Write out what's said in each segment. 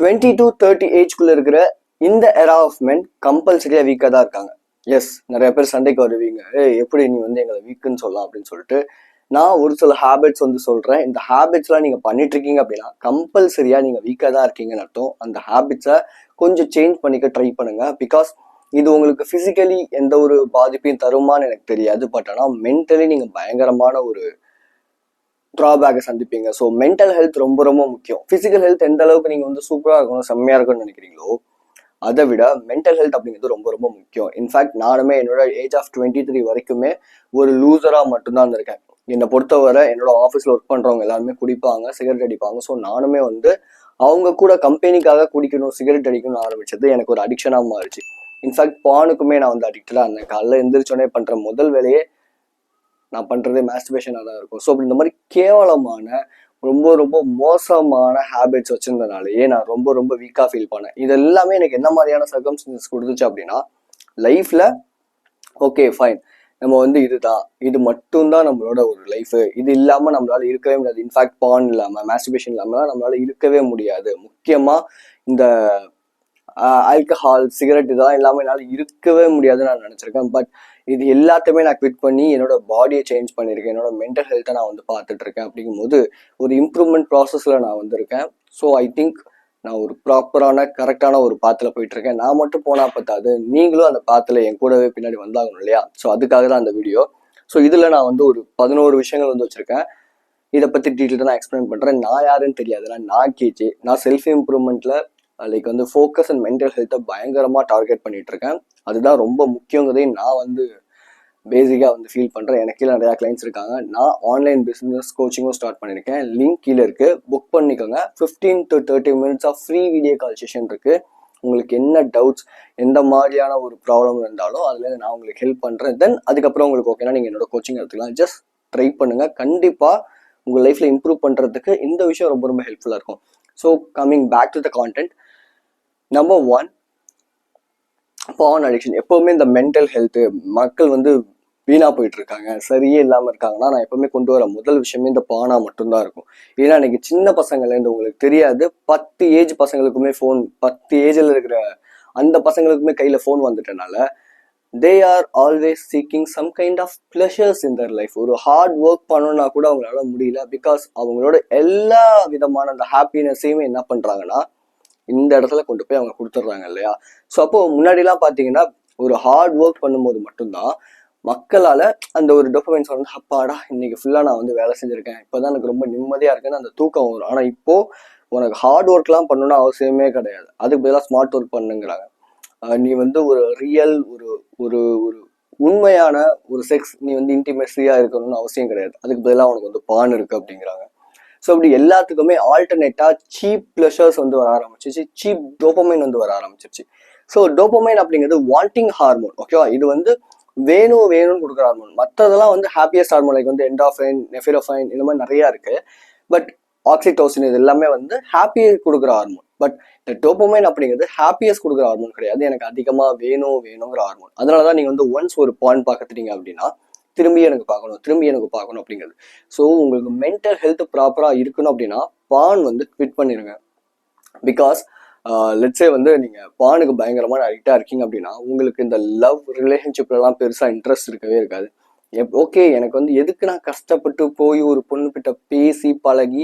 20 to 30 ஏஜ்குள்ள இருக்கிற இந்த எரா of men கம்பல்சரியா வீக்கா தான் இருக்காங்க. எஸ், நிறைய பேர் சண்டைக்கு வருவீங்க, எப்படி நீ வந்து எங்களை வீக்குன்னு சொல்லலாம் அப்படின்னு சொல்லிட்டு. நான் ஒரு சில ஹேபிட்ஸ் வந்து சொல்றேன். இந்த ஹேபிட்ஸ்லாம் நீங்க பண்ணிட்டு இருக்கீங்க அப்படின்னா கம்பல்சரியா நீங்க வீக்கா தான் இருக்கீங்கன்னு அர்த்தம். அந்த ஹேபிட்ஸை கொஞ்சம் சேஞ்ச் பண்ணிக்க ட்ரை பண்ணுங்க. பிகாஸ் இது உங்களுக்கு பிசிக்கலி எந்த ஒரு பாதிப்பையும் தருமான்னு எனக்கு தெரியாது. பட் ஆனால் மென்டலி நீங்க பயங்கரமான ஒரு ட்ராபேக்கை சந்திப்பீங்க. ஸோ மென்டல் ஹெல்த் ரொம்ப ரொம்ப முக்கியம். பிசிக்கல் ஹெல்த் எந்த அளவுக்கு நீங்க வந்து சூப்பராக இருக்கணும், செம்மையா இருக்கணும்னு நினைக்கிறீங்களோ, அதை விட மென்டல் ஹெல்த் அப்படிங்கிறது ரொம்ப ரொம்ப முக்கியம். இன்ஃபேக்ட் நானுமே என்னோட ஏஜ் ஆஃப் 23 வரைக்குமே ஒரு லூசரா மட்டும்தான் இருந்திருக்கேன். என்னை பொறுத்தவரை என்னோட ஆஃபீஸ்ல ஒர்க் பண்றவங்க எல்லாருமே குடிப்பாங்க, சிகரெட் அடிப்பாங்க. ஸோ நானுமே வந்து அவங்க கூட கம்பெனிக்காக குடிக்கணும், சிகரெட் அடிக்கணும்னு ஆரம்பிச்சது எனக்கு ஒரு அடிக்ஷனாக மாறிச்சு. இன்ஃபேக்ட் பானுக்குமே நான் வந்து அடிக்டடா இருந்தேன். காலைல எந்திரிச்சோடனே பண்ற முதல் வேலையே நான் பண்றதே மாஸ்டர்பேஷனாக தான் இருக்கும். ஸோ அப்படி இந்த மாதிரி கேவலமான ரொம்ப ரொம்ப மோசமான ஹேபிட்ஸ் வச்சிருந்தனாலேயே நான் ரொம்ப ரொம்ப வீக்கா ஃபீல் பண்ணேன். இது எல்லாமே எனக்கு என்ன மாதிரியான சர்க்கம்ஸ்டன்சஸ் கொடுத்துச்சு அப்படின்னா, லைஃப்ல ஓகே ஃபைன், நம்ம வந்து இதுதான், இது மட்டும்தான் நம்மளோட ஒரு லைஃப், இது இல்லாம நம்மளால இருக்கவே முடியாது. இன்ஃபேக்ட் பான் இல்லாம மாஸ்டர்பேஷன் இல்லாம நம்மளால இருக்கவே முடியாது. முக்கியமா இந்த ஆல்கஹால், சிகரெட் இதெல்லாம் இல்லாம என்னால் இருக்கவே முடியாதுன்னு நான் நினைச்சிருக்கேன். பட் இது எல்லாத்தையுமே நான் குவிட் பண்ணி என்னோட பாடியை சேஞ்ச் பண்ணியிருக்கேன். என்னோட மென்டல் ஹெல்த்தை நான் வந்து பார்த்துட்டு இருக்கேன். அப்படிங்கும்போது ஒரு இம்ப்ரூவ்மெண்ட் ப்ராசஸ்ல நான் வந்திருக்கேன். ஸோ ஐ திங்க் நான் ஒரு ப்ராப்பரான கரெக்டான ஒரு பாத்தில் போயிட்டு இருக்கேன். நான் மட்டும் போனா பத்தாது, நீங்களும் அந்த பாத்தில் என் கூடவே பின்னாடி வந்தாகணும் இல்லையா? ஸோ அதுக்காக தான் அந்த வீடியோ. ஸோ இதுல நான் வந்து ஒரு 11 விஷயங்கள் வந்து வச்சிருக்கேன். இதை பத்தி டீட்டெயிலாக நான் எக்ஸ்பிளைன் பண்றேன். நான் யாருன்னு தெரியாது, நான் கேஜி. நான் செல்ஃப் இம்ப்ரூவ்மெண்ட்ல லைக் வந்து ஃபோக்கஸ் அண்ட் மென்டல் ஹெல்த்தை பயங்கரமாக டார்கெட் பண்ணிட்டு இருக்கேன். அதுதான் ரொம்ப முக்கியங்கிறதையும் நான் வந்து பேசிக்காக வந்து ஃபீல் பண்ணுறேன். எனக்கு கீழே நிறையா கிளைண்ட்ஸ் இருக்காங்க. நான் ஆன்லைன் பிஸ்னஸ் கோச்சிங்கும் ஸ்டார்ட் பண்ணியிருக்கேன். லிங்க் கீழே இருக்குது, புக் பண்ணிக்கோங்க. 15 to 30 minutes of free video call session இருக்குது. உங்களுக்கு என்ன டவுட்ஸ், எந்த மாதிரியான ஒரு ப்ராப்ளம் இருந்தாலும் அதில் நான் உங்களுக்கு ஹெல்ப் பண்ணுறேன். தென் அதுக்கப்புறம் உங்களுக்கு ஓகேனா நீங்கள் என்னோட கோச்சிங் எடுத்துக்கலாம். ஜஸ்ட் ட்ரை பண்ணுங்கள். கண்டிப்பாக உங்கள் லைஃப்பில் இம்ப்ரூவ் பண்ணுறதுக்கு இந்த விஷயம் ரொம்ப ரொம்ப ஹெல்ப்ஃபுல்லாக இருக்கும். So coming back to the content, number 1, porn addiction. எப்பவுமே இந்த மென்டல் ஹெல்த்து மக்கள் வந்து வீணா போயிட்டு இருக்காங்க, சரியே இல்லாமல் இருக்காங்கன்னா நான் எப்பவுமே கொண்டு வர முதல் விஷயமே இந்த பானா மட்டும்தான் இருக்கும். ஏன்னா இன்னைக்கு சின்ன பசங்கள்லேருந்து உங்களுக்கு தெரியாது, 10 ஏஜ் பசங்களுக்குமே ஃபோன், 10 ஏஜில் இருக்கிற அந்த பசங்களுக்குமே கையில் phone வந்துட்டனால they are always seeking some kind of pleasures in their life. ஒரு ஹார்ட் ஒர்க் பண்ணணும்னா கூட அவங்களால முடியல. பிகாஸ் அவங்களோட எல்லா விதமான அந்த ஹாப்பினஸையுமே என்ன பண்றாங்கன்னா இந்த இடத்துல கொண்டு போய் அவங்க கொடுத்துட்றாங்க இல்லையா? ஸோ அப்போ முன்னாடிலாம் பார்த்தீங்கன்னா ஒரு ஹார்ட் ஒர்க் பண்ணும்போது மட்டும்தான் மக்களால அந்த ஒரு டோபமைன் வந்து அப்பாடா இன்னைக்கு ஃபுல்லாக நான் வந்து வேலை செஞ்சிருக்கேன், இப்போதான் எனக்கு ரொம்ப நிம்மதியாக இருக்குன்னு அந்த தூக்கம் வரும். ஆனால் இப்போ உனக்கு ஹார்ட் ஒர்க்லாம் பண்ணணும்னு அவசியமே கிடையாது. அதுக்கு பதிலாக ஸ்மார்ட் ஒர்க் பண்ணுங்கிறாங்க. நீ வந்து ஒரு ரியல் ஒரு ஒரு ஒரு உண்மையான ஒரு செக்ஸ் நீ வந்து இன்டிமெசியா இருக்கணும்னு அவசியம் கிடையாது. அதுக்கு பதிலாக உனக்கு வந்து பான் இருக்கு அப்படிங்கிறாங்க. ஸோ அப்படி எல்லாத்துக்குமே ஆல்டர்னேட்டா சீப் ப்ளஷர்ஸ் வந்து வர ஆரம்பிச்சிச்சு, சீப் டோபமைன் வந்து வர ஆரம்பிச்சிருச்சு. ஸோ டோபமைன் அப்படிங்கிறது வாண்டிங் ஹார்மோன், ஓகேவா? இது வந்து வேணும் வேணும்னு கொடுக்குற ஹார்மோன். மற்றதெல்லாம் வந்து ஹாப்பியஸ்ட் ஹார்மோன், லைக் வந்து என்டாஃபைன், நெஃபிரோஃபைன், இந்த மாதிரி நிறைய இருக்கு. பட் ஆக்சிடோசின் இது எல்லாமே வந்து ஹாப்பியை கொடுக்குற ஹார்மோன். பட் இந்த டோபமைன் அப்படிங்கிறது ஹாப்பியஸ் கொடுக்குற ஹார்மோன் கிடையாது, எனக்கு அதிகமா வேணும் வேணுங்கிற ஹார்மோன். அதனாலதான் நீங்க வந்து ஒன்ஸ் ஒரு பான் பார்த்துட்டீங்க அப்படின்னா திரும்பி எனக்கு பார்க்கணும் அப்படிங்கிறது. ஸோ உங்களுக்கு மென்டல் ஹெல்த் ப்ராப்பரா இருக்கணும் அப்படின்னா பான் வந்து குவிட் பண்ணிருங்க. பிகாஸ் லெட்ஸே வந்து நீங்க பானுக்கு பயங்கரமான அடிக்டா இருக்கீங்க அப்படின்னா உங்களுக்கு இந்த லவ் ரிலேஷன்ஷிப்ல எல்லாம் பெருசா இன்ட்ரெஸ்ட் இருக்கவே இருக்காது. ஓகே, எனக்கு வந்து எதுக்கு நான் கஷ்டப்பட்டு போய் ஒரு பொண்ணு கிட்ட பேசி பழகி,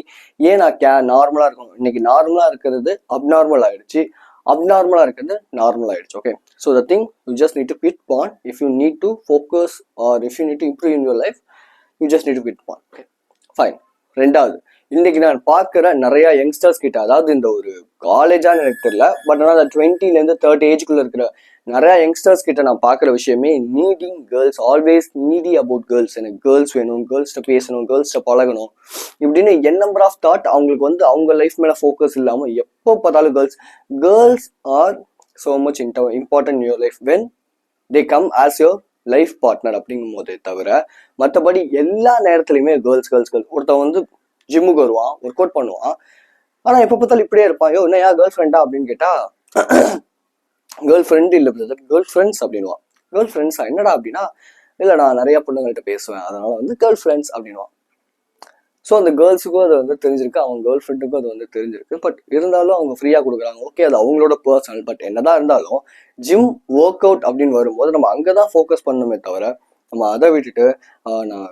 ஏன் நான் நார்மலா இருக்கணும்? இன்னைக்கு நார்மலா இருக்கிறது அப்நார்மல் ஆயிடுச்சு, அப்நார்மலா இருக்கிறது நார்மல் ஆயிடுச்சு. Okay, so the thing you just need to quit porn if you need to focus or if you need to improve in your life, you just need to quit porn. Okay fine. ரெண்டாவது, இன்னைக்கு நான் பார்க்குற நிறைய youngsters கிட்ட, அதாவது இந்த ஒரு காலேஜான்னு எனக்கு தெரியல, பட் ஆனால் அந்த 20 to 30 ஏஜ்குள்ள இருக்கிற நிறைய யங்ஸ்டர்ஸ் கிட்ட நான் பார்க்குற விஷயமே needing girls, always needy about girls. எனக்கு கேர்ள்ஸ் வேணும், கேர்ள்ஸ்கிட்ட பேசணும், கேர்ள்ஸ்கிட்ட பழகணும், இப்படின்னு என் நம்பர் ஆஃப் தாட். அவங்களுக்கு வந்து அவங்க லைஃப் மேல ஃபோக்கஸ் இல்லாமல் எப்போ பார்த்தாலும் girls are so much important in your life when they come as your life partner அப்படிங்கும் போதே தவிர மற்றபடி எல்லா நேரத்துலையுமே கேர்ள்ஸ். ஒருத்தன் வந்து ஜிம்முக்கு வருவான், ஒர்க் அவுட் பண்ணுவான், ஆனா எப்போ பார்த்தாலும் இப்படியே இருப்பான். யோ என்ன கேர்ள் ஃப்ரெண்டா அப்படின்னு கேட்டா கேர்ள் ஃப்ரெண்ட் இல்லை பிரதர், கேர்ள் ஃப்ரெண்ட்ஸ் அப்படின்வான். கேர்ள் ஃப்ரெண்ட்ஸா என்னடா அப்படின்னா, இல்லை நான் நிறைய பொண்ணுங்கள்ட்ட பேசுவேன், அதனால வந்து கேர்ள் ஃப்ரெண்ட்ஸ் அப்படின்வான். ஸோ அந்த கேர்ள்ஸுக்கும் அது வந்து தெரிஞ்சிருக்கு, அவங்க கேர்ள் ஃப்ரெண்டுக்கும் அது வந்து தெரிஞ்சிருக்கு. பட் இருந்தாலும் அவங்க ஃப்ரீயாக கொடுக்குறாங்க, ஓகே அது அவங்களோட பர்சனல். பட் என்னதான் இருந்தாலும் ஜிம் ஒர்க் அவுட் அப்படின்னு வரும்போது நம்ம அங்கே தான் ஃபோக்கஸ் பண்ணணுமே தவிர நம்ம அதை விட்டுட்டு நான்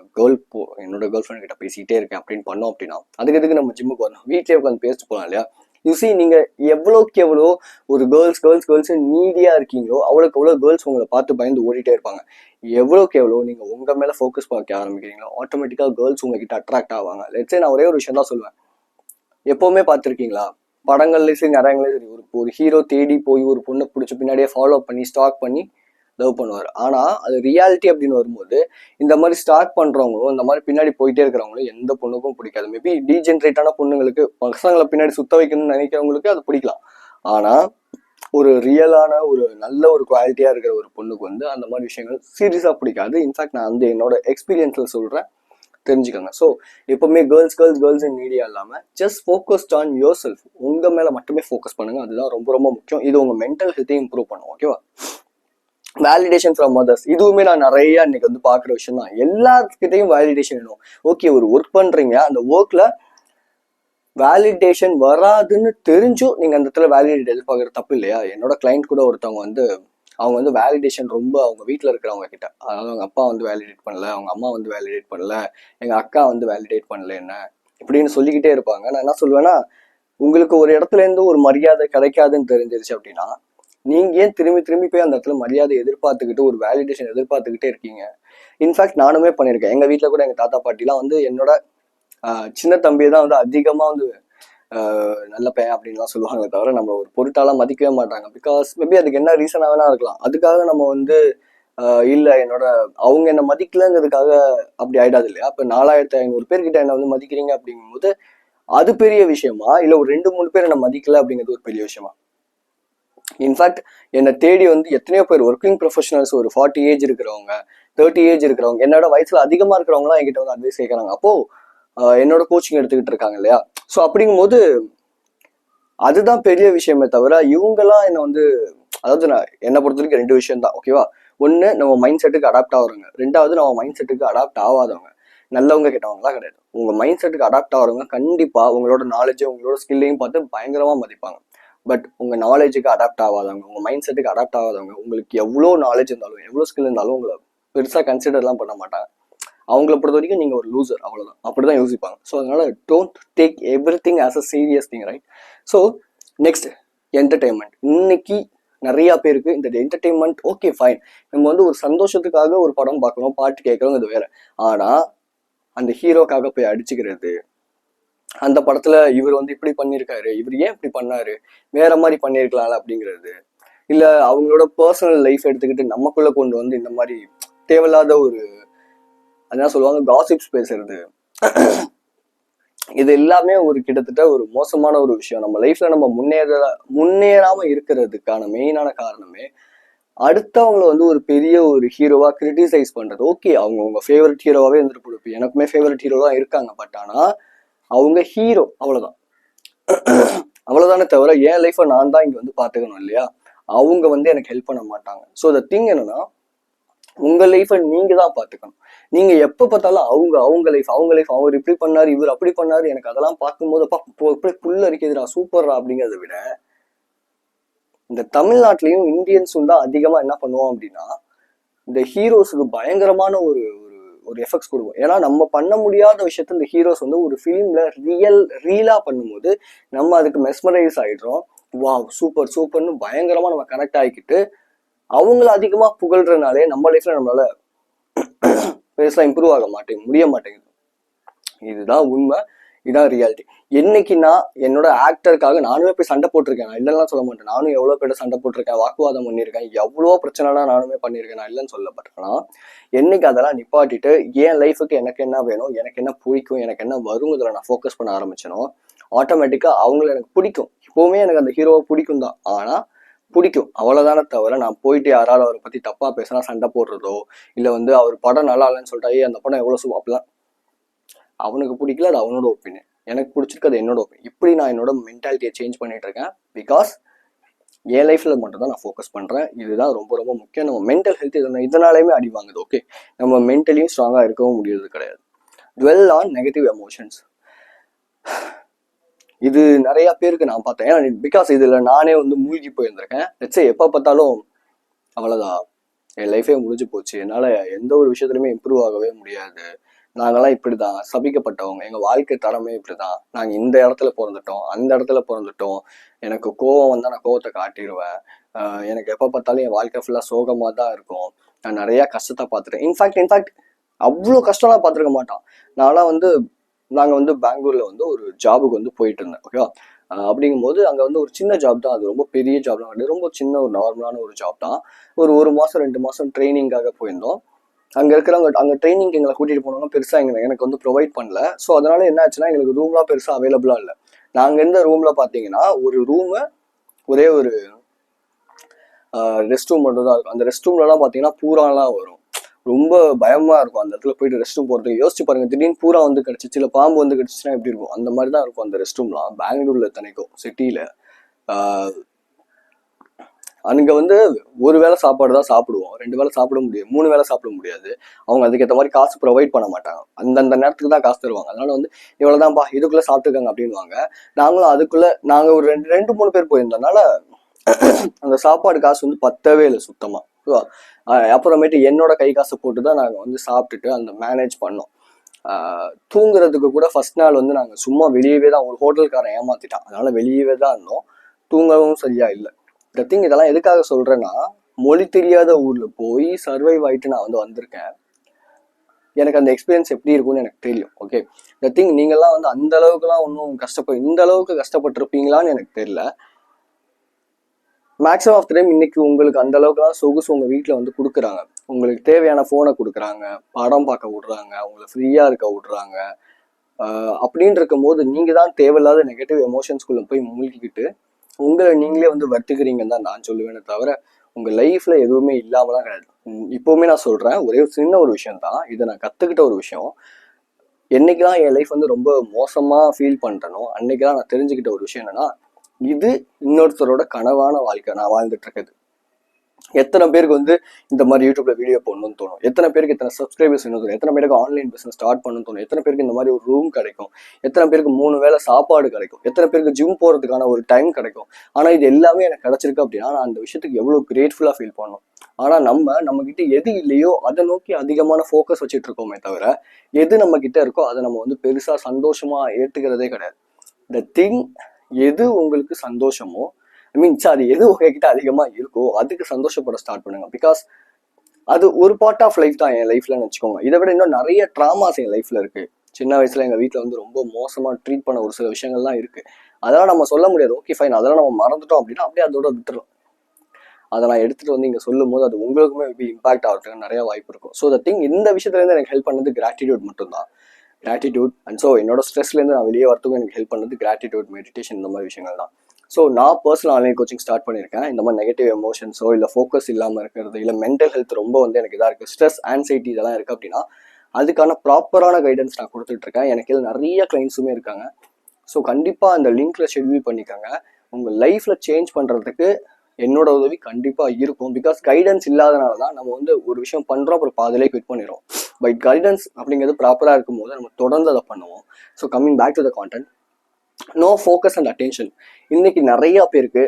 என்னோட கேர்ள் ஃப்ரெண்ட் கிட்ட பேசிக்கிட்டே இருக்கேன் அப்படின்னு பண்ணோம் அப்படின்னா அதுக்கு எதுக்கு நம்ம ஜிம்முக்கு வரணும், வீட்லேயே உட்காந்து பேசிட்டு போகலாம் இல்லையா? யூசி நீங்க எவ்வளோக்கு எவ்வளோ ஒரு கேர்ள்ஸ் நீடியா இருக்கீங்களோ அவ்வளோக்கு எவ்வளோ கேர்ள்ஸ் உங்களை பார்த்து பயந்து ஓடிட்டே இருப்பாங்க. எவ்வளோக்கு எவ்வளோ நீங்க உங்க மேல ஃபோக்கஸ் பார்க்க ஆரம்பிக்கிறீங்களோ ஆட்டோமேட்டிக்கா கேர்ள்ஸ் உங்ககிட்ட அட்ராக்ட் ஆவாங்க. லெட்ஸே நான் ஒரே ஒரு விஷயம் தான் சொல்லுவேன், எப்பவுமே பார்த்துருக்கீங்களா படங்கள்லேயும் சரி நிறையங்களையும் சரி ஒரு ஹீரோ தேடி போய் ஒரு பொண்ணை பிடிச்ச பின்னாடியே ஃபாலோ பண்ணி ஸ்டாக் பண்ணி லவ் பண்ணுவார். ஆனா அது ரியாலிட்டி அப்படின்னு வரும்போது இந்த மாதிரி ஸ்டார்ட் பண்றவங்களும் இந்த மாதிரி பின்னாடி போயிட்டே இருக்கிறவங்களும் எந்த பொண்ணுக்கும் பிடிக்காது. மேபி டீஜென்ரேட்டான பொண்ணுங்களுக்கு பசங்களை பின்னாடி சுத்த வைக்கணும்னு நினைக்கிறவங்களுக்கு அது பிடிக்கலாம். ஆனா ஒரு ரியலான ஒரு நல்ல ஒரு குவாலிட்டியா இருக்கிற ஒரு பொண்ணுக்கு வந்து அந்த மாதிரி விஷயங்கள் சீரியஸா பிடிக்காது. இன்ஃபேக்ட் நான் வந்து என்னோட எக்ஸ்பீரியன்ஸ்ல சொல்றேன், தெரிஞ்சுக்கோங்க. ஸோ எப்பவுமே கேர்ள்ஸ் மீடியா இல்லாம just focused on your self, உங்க மேல மட்டுமே ஃபோக்கஸ் பண்ணுங்க. அதுதான் ரொம்ப ரொம்ப முக்கியம். இது உங்க மென்டல் ஹெல்த்தையும் இம்ப்ரூவ் பண்ணும். ஓகேவா? வேலிடேஷன் ஃப்ரம் அதர்ஸ் இதுவுமே நான் நிறைய இன்னைக்கு வந்து பாக்குற விஷயம் தான். எல்லாத்துக்கிட்டையும் வேலிடேஷன் வேணும். ஓகே ஒரு ஒர்க் பண்றீங்க, அந்த ஒர்க்ல வேலிடேஷன் வராதுன்னு தெரிஞ்சும் நீங்க அந்த இடத்துல வேலிடேட் எதிர்பார்க்கறது தப்பு இல்லையா? என்னோட கிளைண்ட் கூட ஒருத்தவங்க வந்து அவங்க வந்து வேலிடேஷன் ரொம்ப அவங்க வீட்டில் இருக்கிறவங்க கிட்ட, அதாவது அவங்க அப்பா வந்து வேலிடேட் பண்ணல, அவங்க அம்மா வந்து வேலிடேட் பண்ணல, எங்க அக்கா வந்து வேலிடேட் பண்ணல என்ன இப்படின்னு சொல்லிக்கிட்டே இருப்பாங்க. நான் என்ன சொல்லுவேன்னா, உங்களுக்கு ஒரு இடத்துல இருந்து ஒரு மரியாதை கிடைக்காதுன்னு தெரிஞ்சிருச்சு அப்படின்னா நீங்க ஏன் திரும்பி திரும்பி போய் அந்த இடத்துல மரியாதை எதிர்பார்த்துக்கிட்டு ஒரு வேலிடேஷன் எதிர்பார்த்துக்கிட்டே இருக்கீங்க? இன்ஃபேக்ட் நானுமே பண்ணியிருக்கேன். எங்க வீட்டில் கூட எங்க தாத்தா பாட்டிலாம் வந்து என்னோட சின்ன தம்பியை தான் வந்து அதிகமா வந்து நல்ல பையன் அப்படின்லாம் சொல்லுவாங்களே தவிர நம்ம ஒரு பொருட்டாலாம் மதிக்கவே மாட்டாங்க. பிகாஸ் மேபி அதுக்கு என்ன ரீசனா வேணா இருக்கலாம். அதுக்காக நம்ம வந்து இல்ல என்னோட அவங்க என்ன மதிக்கலங்கிறதுக்காக அப்படி ஆயிடாது இல்லையா? அப்ப 4500 பேர்கிட்ட என்ன வந்து மதிக்கிறீங்க அப்படிங்கும்போது அது பெரிய விஷயமா, இல்ல ஒரு 2-3 பேர் என்ன மதிக்கல அப்படிங்கிறது ஒரு பெரிய விஷயமா? இன்ஃபேக்ட் என்னை தேடி வந்து எத்தனையோ பேர் ஒர்க்கிங் ப்ரொஃபஷனல்ஸ், ஒரு 40 ஏஜ் இருக்கிறவங்க, 30 ஏஜ் இருக்கிறவங்க, என்னோட வயசுல அதிகமா இருக்கிறவங்களாம் என்கிட்ட வந்து அட்வைஸ் கேட்கறாங்க. அப்போ என்னோட கோச்சிங் எடுத்துக்கிட்டு இருக்காங்க இல்லையா? ஸோ அப்படிங்கும்போது அதுதான் பெரிய விஷயமே தவிர இவங்கெல்லாம் என்ன வந்து, அதாவது நான் என்னை பொறுத்த வரைக்கும் 2 விஷயம் தான். ஓகேவா? ஒன்று நம்ம மைண்ட் செட்டுக்கு அடாப்ட் ஆகுறவங்க, 2வது நம்ம மைண்ட் செட்டுக்கு அடாப்ட் ஆகாதவங்க. நல்லவங்க கெட்டவங்களாம் கிடையாது. உங்க மைண்ட் செட்டுக்கு அடாப்ட் ஆகிறவங்க கண்டிப்பா உங்களோட நாலேஜ் உங்களோட ஸ்கில்லையும் பார்த்து பயங்கரமா மதிப்பாங்க. பட் உங்க நாலேஜுக்கு அடாப்ட் ஆகாதவங்க, உங்க மைண்ட் செட்டுக்கு அடாப்ட் ஆகாதவங்க, உங்களுக்கு எவ்வளோ நாலேஜ் இருந்தாலும் எவ்வளோ ஸ்கில் இருந்தாலும் உங்களை பெருசா கன்சிடர்லாம் பண்ண மாட்டாங்க. அவங்கள பொறுத்த வரைக்கும் நீங்க ஒரு லூசர், அவ்வளவுதான், அப்படிதான் யோசிப்பாங்க. ஸோ அதனால don't take everything as a serious thing, right? So next, entertainment. இன்னைக்கு நிறைய பேருக்கு இந்த என்டர்டைன்மெண்ட் ஓகே ஃபைன், நம்ம வந்து ஒரு சந்தோஷத்துக்காக ஒரு படம் பார்க்கணும், பாட்டு கேட்கறோம், இது வேற. ஆனா அந்த ஹீரோக்காக போய் அடிச்சுக்கிறது, அந்த படத்துல இவர் வந்து இப்படி பண்ணியிருக்காரு, இவர் ஏன் இப்படி பண்ணாரு, வேற மாதிரி பண்ணியிருக்கலாம்ல அப்படிங்கிறது, இல்ல அவங்களோட பர்சனல் லைஃப் எடுத்துக்கிட்டு நமக்குள்ள கொண்டு வந்து இந்த மாதிரி தேவையில்லாத ஒரு அதான் சொல்லுவாங்க காசிப்ஸ் பேசுறது, இது எல்லாமே ஒரு கிட்டத்தட்ட ஒரு மோசமான ஒரு விஷயம். நம்ம லைஃப்ல நம்ம முன்னேறாம இருக்கிறதுக்கான மெயினான காரணமே அடுத்தவங்களை வந்து ஒரு பெரிய ஒரு ஹீரோவா கிரிட்டிசைஸ் பண்றது. ஓகே அவங்க உங்க ஃபேவரட் ஹீரோவாவே இருந்துட்டு போடுப்பு, எனக்குமே ஃபேவரட் ஹீரோ தான் இருக்காங்க. பட் ஆனா அவங்க ஹீரோ, அவ்வளவுதான். அவ்வளவுதானே தவிர என் லைஃப்பை நான் தான் இங்க வந்து பாத்துக்கணும் இல்லையா? அவங்க வந்து எனக்கு ஹெல்ப் பண்ண மாட்டாங்க. ஸோ த திங் என்னன்னா, உங்க லைஃப்பை நீங்க தான் பாத்துக்கணும். நீங்க எப்ப பார்த்தாலும் அவங்க லைஃப் அவர் இப்படி பண்ணாரு, இவர் அப்படி பண்ணாரு, எனக்கு அதெல்லாம் பார்க்கும்போது அப்படி புல்ல அரிக்குதுடா, சூப்பர்ரா அப்படிங்கிறத விட இந்த தமிழ்நாட்டிலையும் இந்தியன்ஸும் தான் அதிகமா என்ன பண்ணுவோம் அப்படின்னா இந்த ஹீரோஸுக்கு பயங்கரமான ஒரு ஒரு எஃபெக்ட்ஸ் கொடுக்கும். ஏன்னா நம்ம பண்ண முடியாத விஷயத்த இந்த ஹீரோஸ் வந்து ஒரு ஃபிலிம்ல ரீலா பண்ணும்போது நம்ம அதுக்கு மெஸ்மரைஸ் ஆயிடுறோம். வா சூப்பர் சூப்பர்னு பயங்கரமா நம்ம கனெக்ட் ஆகிக்கிட்டு அவங்கள அதிகமா புகழ்றதுனாலே நம்ம லைஃப்ல நம்மளால பெருசா இம்ப்ரூவ் ஆக முடிய மாட்டேங்குது. இதுதான் உண்மை, இதுதான் ரியாலிட்டி. என்னைக்கு நான் என்னோட ஆக்டருக்காக நானுமே போய் சண்டை போட்டிருக்கேன், நான் இல்லைன்னா சொல்ல மாட்டேன். நானும் எவ்வளவு பேர் சண்டை போட்டிருக்கேன், வாக்குவாதம் பண்ணியிருக்கேன், எவ்வளோ பிரச்சனைலாம் நானுமே பண்ணியிருக்கேன், நான் இல்லைன்னு சொல்லப்பட்டேன்னா என்னைக்கு அதெல்லாம் நிப்பாட்டிட்டு என் லைஃபுக்கு எனக்கு என்ன வேணும், எனக்கு என்ன பிடிக்கும், எனக்கு என்ன வருங்கிறதுல நான் ஃபோக்கஸ் பண்ண ஆரம்பிச்சேனோ ஆட்டோமேட்டிக்கா அவங்கள எனக்கு பிடிக்கும். இப்பவுமே எனக்கு அந்த ஹீரோவை பிடிக்கும் தான், ஆனா பிடிக்கும் அவ்வளவுதானே தவிர நான் போயிட்டு யாராவது அவரை பத்தி தப்பா பேசினா சண்டை போடுறதோ, இல்ல வந்து அவர் படம் நல்லா இல்லைன்னு சொல்லிட்டு அந்த படம் எவ்வளவு அப்படிலாம் அவனுக்கு பிடிக்கல, அது அவனோட ஒப்பீனியன், எனக்கு பிடிச்சிருக்கு, அது என்னோட ஒப்பீனியன். இப்படி நான் என்னோட மென்டாலிட்டியை சேஞ்ச் பண்ணிட்டு இருக்கேன். பிகாஸ் என் லைஃப்ல மட்டும் தான் நான் ஃபோக்கஸ் பண்றேன். இதுதான் ரொம்ப ரொம்ப முக்கியம். நம்ம மென்டல் ஹெல்த் இதனாலையுமே அடி வாங்குது. ஓகே, நம்ம மென்டலியும் ஸ்ட்ராங்கா இருக்கவும் முடியாது கிடையாது. dwell on negative emotions. இது நிறைய பேருக்கு நான் பார்த்தேன். ஏன்னா பிகாஸ் இதுல நானே வந்து மூழ்கி போயிருந்திருக்கேன். லெட்ஸ் சே எப்போ பார்த்தாலும் அவ்வளோதான், என் லைஃபே முடிஞ்சு போச்சு, என்னால் எந்த ஒரு விஷயத்துலையுமே இம்ப்ரூவ் ஆகவே முடியாது, நாங்களாம் இப்படி தான் சபிக்கப்பட்டவங்க, எங்கள் வாழ்க்கை தரமே இப்படி தான், நாங்கள் இந்த இடத்துல பிறந்துட்டோம், அந்த இடத்துல பிறந்துட்டோம், எனக்கு கோவம் வந்தால் நான் கோவத்தை காட்டிடுவேன், எனக்கு எப்போ பார்த்தாலும் என் வாழ்க்கை ஃபுல்லாக சோகமாக தான் இருக்கும், நான் நிறையா கஷ்டத்தை பார்த்துட்டேன். இன்ஃபேக்ட் அவ்வளோ கஷ்டம்லாம் பார்த்துருக்க மாட்டான். நான்லாம் வந்து நாங்கள் வந்து பெங்களூரில் வந்து ஒரு ஜாபுக்கு வந்து போயிட்டு இருந்தேன். ஓகேவா? அப்படிங்கும்போது அங்கே வந்து ஒரு சின்ன ஜாப் தான், அது ரொம்ப பெரிய ஜாப்லாம் கிடையாது, ரொம்ப சின்ன ஒரு நார்மலான ஒரு ஜாப் தான். ஒரு மாதம் 2 மாதம் ட்ரைனிங்காக போயிருந்தோம். அங்கே இருக்கிறவங்க அங்கே ட்ரைனிங் எங்களை கூட்டிகிட்டு போனவங்க பெருசாக எனக்கு வந்து ப்ரொவைட் பண்ணல. ஸோ அதனால என்ன ஆச்சுன்னா எங்களுக்கு ரூம்லாம் பெருசாக அவைலபிளாக இல்லை. நாங்கள் இருந்த ரூமில் பார்த்தீங்கன்னா ஒரு ரூமு ஒரே ஒரு ரெஸ்ட் ரூம் மட்டும் தான் இருக்கும். அந்த ரெஸ்ட் ரூம்லலாம் பார்த்தீங்கன்னா பூராலாம் வரும், ரொம்ப பயமா இருக்கும் அந்த இடத்துல போயிட்டு ரெஸ்ட் ரூம் போறதுக்கு. யோசிச்சு பாருங்க, திடீர்னு பூரா வந்து கிடைச்சிச்சு இல்லை பாம்பு வந்து கிடைச்சிச்சுன்னா எப்படி இருக்கும்? அந்த மாதிரி தான் இருக்கும் அந்த ரெஸ்ட் ரூம்லாம் பெங்களூர்ல தனிக்கும் சிட்டியில. அங்க வந்து ஒரு வேளை சாப்பாடு தான் சாப்பிடுவோம், 2 வேளை சாப்பிட முடியாது, 3 வேளை சாப்பிட முடியாது. அவங்க அதுக்கேற்ற மாதிரி காசு ப்ரொவைட் பண்ண மாட்டாங்க, அந்தந்த நேரத்துக்கு தான் காசு தருவாங்க. அதனால வந்து இவ்வளவுதான்ப்பா, இதுக்குள்ள சாப்பிட்டுருக்காங்க அப்படின்வாங்க. நாங்களும் அதுக்குள்ள நாங்க ஒரு 2-3 பேர் போயிருந்ததுனால அந்த சாப்பாடு காசு வந்து பத்தவே இல்லை சுத்தமா. அப்புறமேட்டு என்னோட கை காசு போட்டு தான் நாங்கள் வந்து சாப்பிட்டுட்டு அந்த மேனேஜ் பண்ணோம். தூங்குறதுக்கு கூட ஃபர்ஸ்ட் நாள் வந்து நாங்கள் சும்மா வெளியவே தான், ஒரு ஹோட்டல்காரன் ஏமாத்திட்டான், அதனால வெளியவே தான் இருந்தோம். தூங்கவும் சரியா இல்லை. இந்த திங் இதெல்லாம் எதுக்காக சொல்றேன்னா, மொழி தெரியாத ஊர்ல போய் சர்வைவ் ஆயிட்டு நான் வந்து வந்திருக்கேன். எனக்கு அந்த எக்ஸ்பீரியன்ஸ் எப்படி இருக்கும்னு எனக்கு தெரியும். ஓகே, இந்த திங் நீங்கள்லாம் வந்து அந்த அளவுக்குலாம் ஒன்றும் இந்த அளவுக்கு கஷ்டப்பட்டிருப்பீங்களான்னு எனக்கு தெரியல. மேக்ஸிமம் ஆஃப் த டைம் இன்னைக்கு உங்களுக்கு அந்த அளவுக்குலாம் சொகுசு உங்க வீட்டில் வந்து கொடுக்குறாங்க. உங்களுக்கு தேவையான ஃபோனை கொடுக்குறாங்க, படம் பார்க்க விடுறாங்க, உங்களை ஃப்ரீயா இருக்க விடுறாங்க. அப்படின்னு இருக்கும் போது நீங்க தான் தேவையில்லாத நெகட்டிவ் எமோஷன்ஸ்குள்ள போய் மூழ்கிக்கிட்டு உங்களை நீங்களே வந்து வருத்துக்கிறீங்கன்னு தான் நான் சொல்லுவேனே தவிர உங்க லைஃப்ல எதுவுமே இல்லாமலாம் கிடையாது. இப்பவுமே நான் சொல்றேன், ஒரே சின்ன ஒரு விஷயம் தான், இதை நான் கத்துக்கிட்ட ஒரு விஷயம். என்னைக்குதான் என் லைஃப் வந்து ரொம்ப மோசமா ஃபீல் பண்றேனோ அன்னைக்குதான் நான் தெரிஞ்சுக்கிட்ட ஒரு விஷயம் என்னன்னா, இது இன்னொருத்தரோட கனவான வாழ்க்கை நான் வாழ்ந்துட்டு இருக்குது. எத்தனை பேருக்கு வந்து இந்த மாதிரி யூடியூப்ல வீடியோ போடணும்னு தோணும், எத்தனை பேருக்கு இத்தனை சப்ஸ்கிரைபர்ஸ் தோணும், எத்தனை பேருக்கு ஆன்லைன் பிசினஸ் ஸ்டார்ட் பண்ணணும்னு தோணும், எத்தனை பேருக்கு இந்த மாதிரி ஒரு ரூம் கிடைக்கும், எத்தனை பேருக்கு 3 வேளை சாப்பாடு கிடைக்கும், எத்தனை பேருக்கு ஜிம் போறதுக்கான ஒரு டைம் கிடைக்கும். ஆனா இது எல்லாமே எனக்கு கிடைச்சிருக்கு அப்படின்னா நான் அந்த விஷயத்துக்கு எவ்வளவு கிரேட்ஃபுல்லா ஃபீல் பண்ணணும். ஆனா நம்ம கிட்ட எது இல்லையோ அதை நோக்கி அதிகமான ஃபோக்கஸ் வச்சுட்டு இருக்கோமே தவிர எது நம்ம கிட்ட இருக்கோ அதை நம்ம வந்து பெருசா சந்தோஷமா ஏற்றுக்கிறதே கிடையாது. த திங், எது உங்களுக்கு சந்தோஷமோ, அது எது உங்ககிட்ட அதிகமா இருக்கோ அதுக்கு சந்தோஷப்பட ஸ்டார்ட் பண்ணுங்க. பிகாஸ் அது ஒரு பார்ட் ஆஃப் லைஃப் தான் என் லைஃப்லன்னு வச்சுக்கோங்க. இதை விட இன்னும் நிறைய ட்ராமாஸ் என் லைஃப்ல இருக்கு. சின்ன வயசுல எங்க வீட்டுல வந்து ரொம்ப மோசமா ட்ரீட் பண்ண ஒரு சில விஷயங்கள்லாம் இருக்கு. அதெல்லாம் நம்ம சொல்ல முடியாது, ஓகே ஃபைன், அதெல்லாம் நம்ம மறந்துட்டோம் அப்படின்னா அப்படியே அதோட விட்டுரும். அதை நான் எடுத்துட்டு வந்து இங்க சொல்லும் போது அது உங்களுக்குமே இம்பாக்ட் ஆகிறதுக்கு நிறைய வாய்ப்பு இருக்கும். ஸோ த திங், இந்த விஷயத்துல இருந்து எனக்கு ஹெல்ப் பண்ணது கிராட்டிடியூட் மட்டும்தான். கிராட்டிடியூட். அண்ட் ஸோ என்னோட ஸ்ட்ரெஸ்லேருந்து நான் வெளியே வரத்துக்கும் எனக்கு ஹெல்ப் பண்ணது கிராட்டிடியூட், மெடிடேஷன், இந்த மாதிரி விஷயங்கள் தான். ஸோ நான் பர்சனல் ஆன்லைன் கோச்சிங் ஸ்டார்ட் பண்ணியிருக்கேன். இந்த மாதிரி நெகட்டிவ் எமோஷன்ஸோ இல்லை ஃபோக்கஸ் இல்லாமல் இருக்கிறது, இல்லை மென்டல் ஹெல்த் ரொம்ப வந்து எனக்கு இதாக இருக்குது, ஸ்ட்ரெஸ், ஆன்சைட்டி இதெல்லாம் இருக்குது அப்படின்னா அதுக்கான ப்ராப்பரான கைடன்ஸ் நான் கொடுத்துட்ருக்கேன். எனக்கு இதில் நிறைய கிளைண்ட்ஸுமே இருக்காங்க. ஸோ கண்டிப்பாக அந்த லிங்க்ல ஷெட்யூல் பண்ணிக்கோங்க. உங்கள் லைஃப்பில் சேஞ்ச் பண்ணுறதுக்கு என்னோட உதவி கண்டிப்பாக இருக்கும். பிகாஸ் கைடன்ஸ் இல்லாதனால தான் நம்ம வந்து ஒரு விஷயம் பண்ணுறோம், அப்புறம் பாதிலே குவிட் பண்ணிடுறோம். பட் கைடன்ஸ் அப்படிங்கிறது ப்ராப்பராக இருக்கும் போது நம்ம தொடர்ந்து அதை பண்ணுவோம். So coming back to the content, no focus and attention. இன்னைக்கு நிறைய பேருக்கு,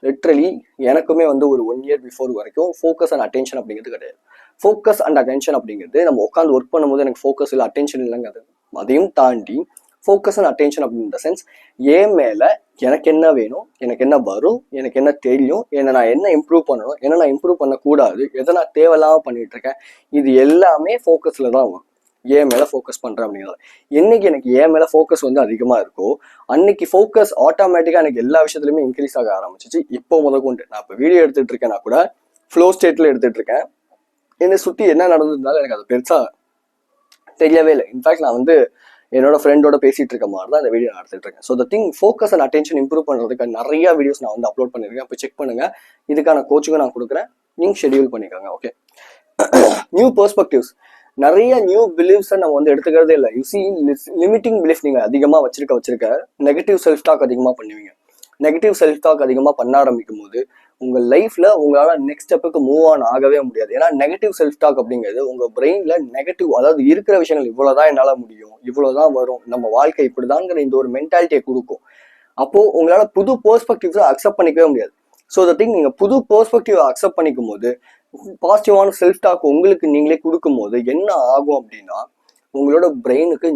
லிட்ரலி எனக்குமே வந்து ஒரு 1 இயர் பிஃபோர் வரைக்கும் ஃபோக்கஸ் அண்ட் அட்டென்ஷன் அப்படிங்கிறது கிடையாது. ஃபோக்கஸ் அண்ட் அட்டென்ஷன் அப்படிங்கிறது நம்ம உட்காந்து ஒர்க் பண்ணும்போது எனக்கு ஃபோக்கஸ் இல்லை, அட்டென்ஷன் இல்லைங்கிறது. அதையும் தாண்டி ஃபோக்கஸ் அண்ட் அட்டென்ஷன் அப்படின்ற சென்ஸ், ஏன் மேலே எனக்கு என்ன வேணும், எனக்கு என்ன வரும், எனக்கு என்ன தெரியும், என்னை நான் என்ன இம்ப்ரூவ் பண்ணணும், என்ன நான் இம்ப்ரூவ் பண்ணக்கூடாது, எதை நான் தேவையில்லாமல் பண்ணிட்டு இருக்கேன், இது எல்லாமே ஃபோக்கஸில் தான் வரும். ஏன் மேலே ஃபோக்கஸ் பண்ணுறேன் அப்படிங்கிறது. என்னைக்கு எனக்கு ஏன் மேலே ஃபோக்கஸ் வந்து அதிகமாக இருக்கோ அன்னைக்கு ஃபோக்கஸ் ஆட்டோமேட்டிக்காக எனக்கு எல்லா விஷயத்துலையுமே இன்க்ரீஸ் ஆக ஆரம்பிச்சிச்சு. இப்போ முதற்கொண்டு நான் இப்போ வீடியோ எடுத்துகிட்டு இருக்கேன்னா கூட ஃப்ளோ ஸ்டேட்டில் எடுத்துகிட்டு இருக்கேன். என்னை சுற்றி என்ன நடந்ததுனால எனக்கு அது பெருசாக தெரியவே இல்லை. இன்ஃபேக்ட் நான் வந்து என்னோட ஃப்ரெண்டோட பேசிட்டு இருக்க மாதிரி தான் இந்த வீடியோ நான் எடுத்துட்டு இருக்கேன். So the thing, focus and attention improve பண்ணுறதுக்கு நிறைய வீடியோஸ் நான் வந்து அப்லோட் பண்ணியிருக்கேன். அப்போ செக் பண்ணுங்க. இதுக்கான கோச்சிங்கும் நான் கொடுக்குறேன், நீங்கள் ஷெடியூல் பண்ணிக்கோங்க. ஓகே, நியூ பெர்ஸ்பெக்டிவ்ஸ், நிறைய நியூ பிலீஃப்ஸை நம்ம வந்து எடுத்துக்கிறதே இல்லை. யூ சி, லிமிட்டிங் பிலீஃப் நீங்கள் அதிகமாக வச்சிருக்க நெகட்டிவ் செல்ஃப் டாக் அதிகமாக பண்ணுவீங்க. நெகட்டிவ் செல்ஃப் டாக் அதிகமாக பண்ண ஆரம்பிக்கும் போது உங்க லைஃப்ல உங்களால நெக்ஸ்ட் ஸ்டெப்புக்கு மூவ் ஆன் ஆகவே முடியாது. ஏன்னா நெகட்டிவ் செல்ஃப் டாக் அப்படிங்கிறது உங்க பிரெயின்ல நெகட்டிவ், அதாவது இருக்கிற விஷயங்கள் இவ்வளவுதான் என்னால முடியும், இவ்வளவுதான் வரும், நம்ம வாழ்க்கை இப்படிதாங்கிற இந்த ஒரு மென்டாலிட்டியை கொடுக்கும். அப்போ உங்களால புது பெர்ஸ்பெக்டிவ்ஸை அக்செப்ட் பண்ணிக்கவே முடியாது. ஸோ த திங், நீங்க புது பெர்ஸ்பெக்டிவ் அக்செப்ட் பண்ணிக்கும் போது, பாசிட்டிவான செல்ஃப் டாக் உங்களுக்கு நீங்களே கொடுக்கும் போது என்ன ஆகும் அப்படின்னா, உங்களோட பிரெயினுக்கு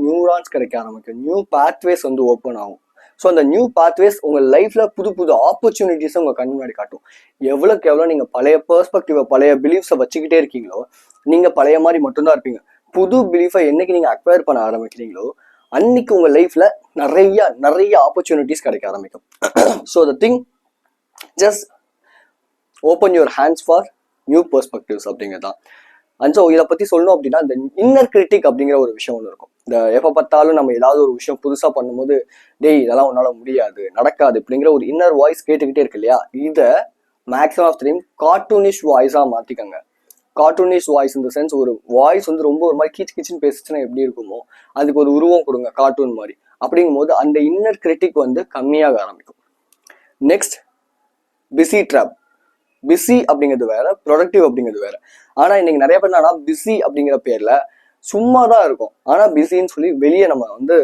நியூரான்ஸ் கிடைக்க ஆரம்பிக்கும், நியூ பாத்வேஸ் வந்து ஓப்பன் ஆகும். ஸோ அந்த நியூ பாத்வேஸ் உங்க லைஃப்ல புது புது ஆப்பர்ச்சுனிட்டிஸை உங்க கண் முன்னாடி காட்டும். எவ்வளோக்கு எவ்வளோ நீங்க பழைய பெர்ஸ்பெக்டிவை, பழைய பிலீஃப்ஸை வச்சுக்கிட்டே இருக்கீங்களோ, நீங்க பழைய மாதிரி மட்டும்தான் இருப்பீங்க. புது பிலீஃபை என்னைக்கு நீங்க அக்வயர் பண்ண ஆரம்பிக்கிறீங்களோ, அன்னைக்கு உங்க லைஃப்ல நிறைய நிறைய ஆப்பர்ச்சுனிட்டிஸ் கிடைக்க ஆரம்பிக்கும். So the thing, just open your hands for new perspectives அப்படிங்கிறதான். அண்ட் ஸோ இதை பற்றி சொல்லணும் அப்படின்னா, இந்த இன்னர் கிரிட்டிக் அப்படிங்கிற ஒரு விஷயம் ஒன்று இருக்கும். இந்த எப்போ பார்த்தாலும் நம்ம ஏதாவது ஒரு விஷயம் புதுசாக பண்ணும்போது, டேய் இதெல்லாம் உன்னால முடியாது, நடக்காது அப்படிங்கிற ஒரு இன்னர் வாய்ஸ் கேட்டுக்கிட்டே இருக்கு இல்லையா, இதை மேக்ஸிமம் ஆஃப் டைம் கார்ட்டூனிஷ் வாய்ஸாக மாற்றிக்கங்க. கார்ட்டூனிஷ் வாய்ஸ் இந்த சென்ஸ், ஒரு வாய்ஸ் வந்து ரொம்ப ஒரு மாதிரி கீச் கிச்சின்னு பேசுச்சுன்னா எப்படி இருக்குமோ அதுக்கு ஒரு உருவம் கொடுங்க, கார்ட்டூன் மாதிரி. அப்படிங்கும் போது அந்த இன்னர் கிரிட்டிக் வந்து கம்மியாக ஆரம்பிக்கும். Next, busy drop. பிஸி அப்படிங்கிறது வேற, ப்ரொடக்டிவ் அப்படிங்கிறது வேற. ஆனா இன்னைக்கு நிறைய பேர் என்னன்னா, பிஸி அப்படிங்கிற பேர்ல சும்மா தான் இருக்கும், ஆனா பிஸின்னு சொல்லி வெளியே நம்ம வந்து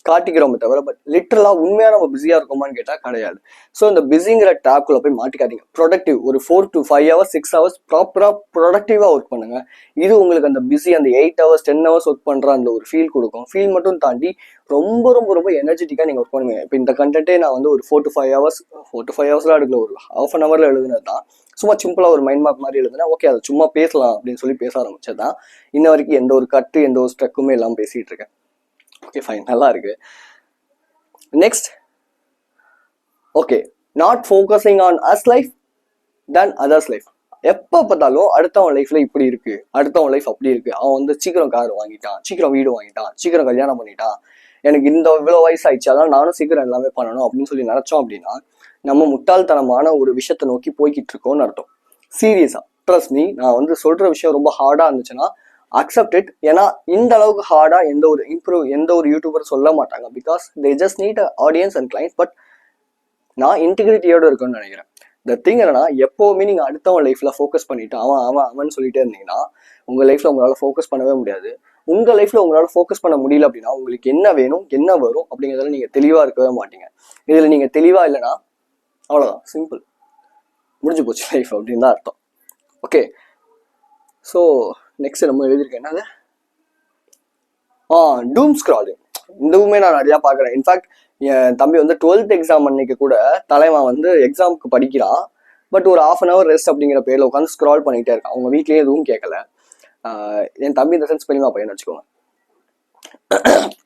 காட்டிக்கிறோமே தவிர, பட் லிட்டரலா உண்மையா நம்ம பிஸியா இருக்கோமான்னு கேட்டா கிடையாது. ஸோ இந்த பிஸிங்கிற டாப்குள்ள போய் மாட்டிக்காதீங்க. ப்ரொடக்டிவ், ஒரு 4 to 5 hours 6 hours ப்ராப்பரா ப்ரொடக்டிவா ஒர்க் பண்ணுங்க. இது உங்களுக்கு அந்த பிஸி, அந்த 8 hours 10 hours ஒர்க் பண்ற அந்த ஒரு ஃபீல் கொடுக்கும். ஃபீல் மட்டும் தாண்டி ரொம்ப ரொம்ப ரொம்ப எனர்ஜெட்டிக்கா நீங்க ஒர்க் பண்ணுவீங்க. இப்போ இந்த கண்டென்ட்டே நான் வந்து ஒரு 4 to 5 hours, 4 to 5 hours எடுக்கல, ஒரு half an hourல எழுதுனது தான். சும்மா சிம்பிளா ஒரு மைண்ட் மேப் மாதிரி எழுதுனா, ஓகே அதை சும்மா பேசலாம் அப்படின்னு சொல்லி பேச ஆரம்பிச்சதான் இன்ன வரைக்கும் எந்த ஒரு கட்டு எந்த ஒரு ஸ்ட்ரக்குமே எல்லாம் பேசிட்டு இருக்கேன். ஓகே ஃபைன், நல்லா இருக்கு. Next, okay, not focusing on us life then others life. எப்போ பார்த்தாலும் அடுத்தவன் லைஃப்ல இப்படி இருக்கு, அடுத்தவன் லைஃப் அப்படி இருக்கு, அவன் வந்து சீக்கிரம் கார் வாங்கிட்டான், சீக்கிரம் வீடு வாங்கிட்டான், சீக்கிரம் கல்யாணம் பண்ணிட்டான், எனக்கு இந்த இவ்வளோ வயசு ஆயிடுச்சு, அதான் நானும் சீக்கிரம் எல்லாமே பண்ணணும் அப்படின்னு சொல்லி நினைச்சோம் அப்படின்னா, நம்ம முட்டாள்தனமான ஒரு விஷயத்த நோக்கி போய்கிட்டு இருக்கோம்னு அர்த்தம். சீரியஸா ட்ரஸ்ட் மீ, நான் வந்து சொல்ற விஷயம் ரொம்ப ஹார்டா இருந்துச்சுன்னா அக்செப்ட் இட். ஏன்னா இந்த அளவுக்கு ஹார்டா எந்த ஒரு யூடியூபர் சொல்ல மாட்டாங்க. Because they just need audience and client. But நான் இன்டிகிரிட்டியோட இருக்குன்னு நினைக்கிறேன். இந்த திங் என்னன்னா, எப்பவுமே நீங்க அடுத்தவன் லைஃப்ல ஃபோக்கஸ் பண்ணிட்டு அவன் சொல்லிட்டே இருந்தீங்கன்னா உங்க லைஃப்ல உங்களால ஃபோக்கஸ் பண்ணவே முடியாது. உங்க லைஃப்ல உங்களால ஃபோக்கஸ் பண்ண முடியல அப்படின்னா உங்களுக்கு என்ன வேணும், என்ன வரும் அப்படிங்கிறதுல நீங்க தெளிவா இருக்கவே மாட்டீங்க. இதுல நீங்க தெளிவா இல்லைன்னா அவ்வளவுதான், சிம்பிள், முடிஞ்சு போச்சு லைஃப் அப்படின்னு தான் அர்த்தம். ஓகே, ஸோ நெக்ஸ்ட் நம்ம எழுதியிருக்கேன் என்னது, டூம் ஸ்க்ராலிங். இதுவுமே நான் நிறையா பார்க்குறேன். இன்ஃபேக்ட் என் தம்பி வந்து 12th எக்ஸாம் அன்னைக்கு கூட தலைவன் வந்து எக்ஸாமுக்கு படிக்கிறான், பட் ஒரு 1/2 hour ரெஸ்ட் அப்படிங்கிற பேரில் உட்காந்து ஸ்க்ரால் பண்ணிகிட்டே இருக்கான். அவங்க வீட்லேயே எதுவும் கேட்கல. என் தம்பி இந்த சென்ஸ் பெரியமா பையன் வச்சுக்கோங்க.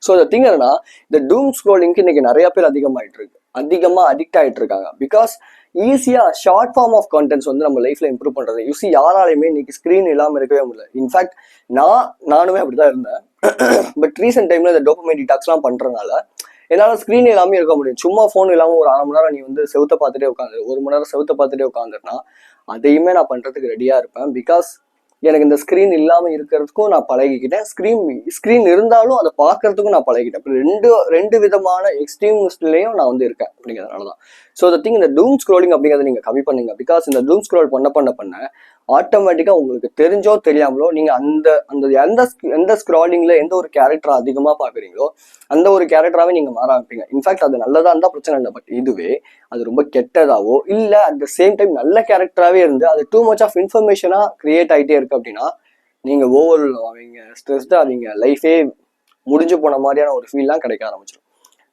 ஸோ இந்த திங் என்னன்னா, இந்த டூம் ஸ்க்ரோலிங்க்கு இன்னைக்கு நிறைய பேர் அதிகமாக அடிக்ட் ஆகிட்டு இருக்காங்க. பிகாஸ் ஈஸியாக ஷார்ட் ஃபார்ம் ஆஃப் கண்டென்ட்ஸ் வந்து நம்ம லைஃப்ல இம்ப்ரூவ் பண்றது. யூசி யாராலையுமே இன்னைக்கு ஸ்க்ரீன் இல்லாமல் இருக்கவே முடியல. இன்ஃபேக்ட் நானுமே அப்படிதான் இருந்தேன். பட் ரீசெண்ட் டைம்ல இந்த டோபமைன் டிடாக்ஸ்லாம் பண்றதுனால என்னால் ஸ்க்ரீன் இல்லாமல் இருக்க முடியும். சும்மா ஃபோன் இல்லாமல் ஒரு 1/2 மணி நேரம் நீ வந்து செவுத்த பார்த்துட்டே உட்காந்து, 1 மணி நேரம் செவுத்த பார்த்துட்டே உட்காந்துருனா அதையுமே நான் பண்றதுக்கு ரெடியா இருப்பேன். பிகாஸ் எனக்கு இந்த ஸ்க்ரீன் இல்லாமல் இருக்கிறதுக்கும் நான் பழகிக்கிட்டேன், ஸ்க்ரீன் இருந்தாலும் அதை பார்க்கறதுக்கும் நான் பழகிட்டேன். ரெண்டு விதமான எக்ஸ்ட்ரீம்ஸ்ட்லேயும் நான் வந்து இருக்கேன் அப்படிங்கிறதுனால தான். ஸோ த திங், இந்த டூம் ஸ்க்ரோலிங் அப்படிங்கிறத நீங்கள் கம்மி பண்ணுங்க. பிகாஸ் இந்த டூம் ஸ்க்ரோல் பண்ண ஆட்டோமேட்டிக்காக உங்களுக்கு தெரிஞ்சோ தெரியாமலோ நீங்கள் எந்த ஸ்க்ராலிங்கில் எந்த ஒரு கேரக்டரை அதிகமாக பார்க்குறீங்களோ அந்த ஒரு கேரக்டராகவே நீங்கள் மாற ஆரம்பிப்பீங்க. இன்ஃபேக்ட் அது நல்லதாக இருந்தால் பிரச்சனை இல்லை. பட் இதுவே அது ரொம்ப கெட்டதாவோ இல்லை அட் த சேம் டைம் நல்ல கேரக்டராகவே இருந்து அது டூ மச் ஆஃப் இன்ஃபர்மேஷனாக கிரியேட் ஆகிட்டே இருக்கு அப்படின்னா நீங்கள் ஓவர் ஆவீங்க, ஸ்ட்ரெஸ்டாக ஆவீங்க, லைஃபே முடிஞ்சு போன மாதிரியான ஒரு ஃபீல்லாம் கிடைக்க ஆரம்பிச்சிடும்.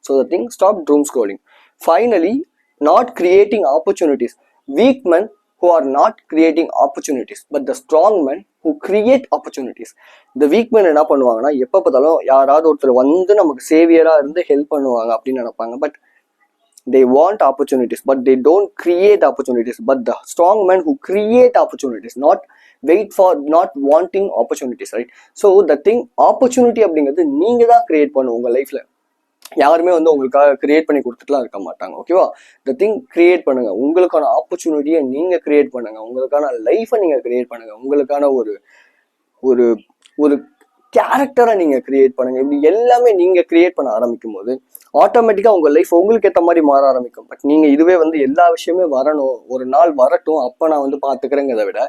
So the thing, stop doom scrolling. Finally, not creating opportunities. Weak men who are not creating opportunities, but the strong men who create opportunities. இந்த வீக் men என்ன பண்ணுவாங்கன்னா, எப்போ பார்த்தாலும் யாராவது ஒருத்தர் வந்து நமக்கு சேவியரா இருந்து ஹெல்ப் பண்ணுவாங்க அப்படின்னு நினைப்பாங்க. But they want opportunities, but they don't create opportunities. But the strong men who create opportunities, not wanting opportunities, right? So the thing, opportunity அப்படிங்கிறது நீங்க தான் கிரியேட் பண்ணுவோம் உங்க லைஃப்ல. யாருமே வந்து உங்களுக்காக கிரியேட் பண்ணி கொடுத்துட்டுலாம் இருக்க மாட்டாங்க. ஓகேவா? த திங், கிரியேட் பண்ணுங்க. உங்களுக்கான ஆப்பர்ச்சுனிட்டியை நீங்க கிரியேட் பண்ணுங்க. உங்களுக்கான லைஃபை நீங்க கிரியேட் பண்ணுங்க. உங்களுக்கான ஒரு ஒரு ஒரு கேரக்டரை நீங்க கிரியேட் பண்ணுங்க. இப்படி எல்லாமே நீங்க கிரியேட் பண்ண ஆரம்பிக்கும் போது ஆட்டோமேட்டிக்கா உங்க லைஃப் உங்களுக்கு ஏற்ற மாதிரி மாற ஆரம்பிக்கும். பட் நீங்க இதுவே வந்து எல்லா விஷயமே வரணும், ஒரு நாள் வரட்டும், அப்ப நான் வந்து பாத்துக்கிறேங்கிறத விட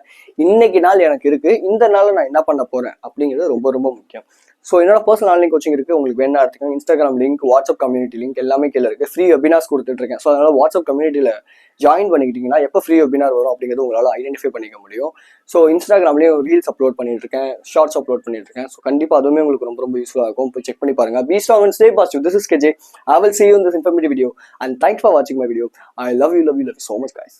இன்னைக்கு நாள் எனக்கு இருக்கு, இந்த நாள் நான் என்ன பண்ண போறேன் அப்படிங்கிறது ரொம்ப ரொம்ப முக்கியம். ஸோ என்னோட பர்சனல் ஆன்லைன் கோச்சிங் இருக்கு, உங்களுக்கு வேணா எடுத்துக்கோங்க. Instagram link, WhatsApp community link எல்லாமே கீழே இருக்கு. ஃப்ரீ வெபினார்ஸ் கொடுத்துட்டு இருக்கேன். ஸோ அதனால வாட்ஸ்அப் கம்யூனிட்டியில ஜாயின் பண்ணிக்கிட்டீங்கன்னா எப்போ ஃப்ரீ வெபினார் வரும் அப்படிங்கிறது உங்களால் ஐடென்டிஃபை பண்ணிக்க முடியும். ஸோ இன்ஸ்டாகிராம்லேயும் ரீல்ஸ் அப்லோட் பண்ணிட்டு இருக்கேன், ஷார்ட்ஸ் அப்லோட் பண்ணிட்டு இருக்கேன். ஸோ கண்டிப்பாக அதுவுமே உங்களுக்கு ரொம்ப ரொம்ப யூஸ்ஃபுல்லாக இருக்கும். போய் செக் பண்ணி பாருங்க. Be strong and stay positive. This is KJ. I will see you in this informative video and thanks for watching my video. I love you so much guys.